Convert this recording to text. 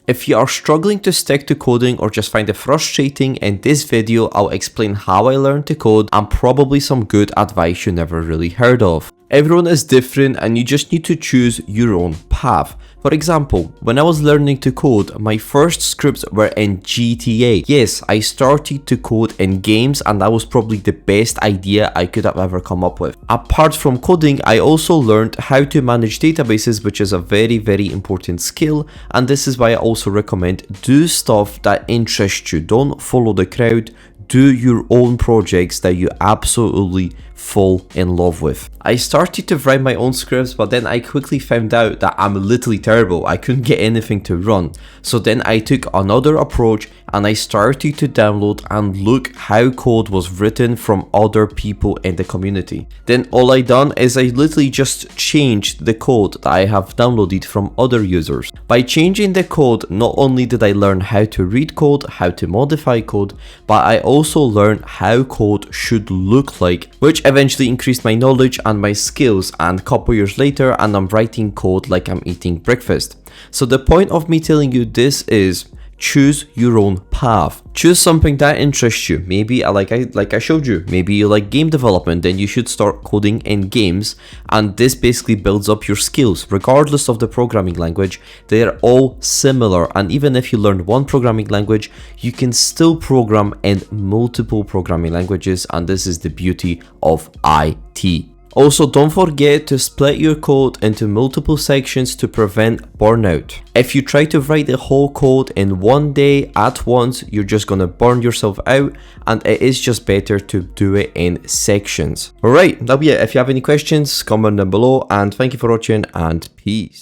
If you are struggling to stick to coding or just find it frustrating, in this video I'll explain how I learned to code and probably some good advice you never really heard of. Everyone is different and you just need to choose your own path. For example, when I was learning to code, my first scripts were in GTA. Yes, I started to code in games and that was probably the best idea I could have ever come up with. Apart from coding, I also learned how to manage databases, which is a very important skill, and this is why I also recommend do stuff that interests you. Don't follow the crowd. Do your own projects that you absolutely fall in love with. I started to write my own scripts, but then I quickly found out that I'm literally terrible. I couldn't get anything to run. So then I took another approach and I started to download and look how code was written from other people in the community. Then all I done is I literally just changed the code that I have downloaded from other users. By changing the code, not only did I learn how to read code, how to modify code, but I also learned how code should look like, which eventually increased my knowledge and my skills, and a couple years later and I'm writing code like I'm eating breakfast. So the point of me telling you this is choose your own path. Choose something that interests you. Maybe like I showed you, maybe you like game development, then you should start coding in games, and this basically builds up your skills regardless of the programming language. They are all similar, and even if you learn one programming language, you can still program in multiple programming languages, and this is the beauty of IT. Also, don't forget to split your code into multiple sections to prevent burnout. If you try to write the whole code in one day at once, you're just gonna burn yourself out, and it is just better to do it in sections. Alright, that'll be it. If you have any questions, comment down below, and thank you for watching, and peace.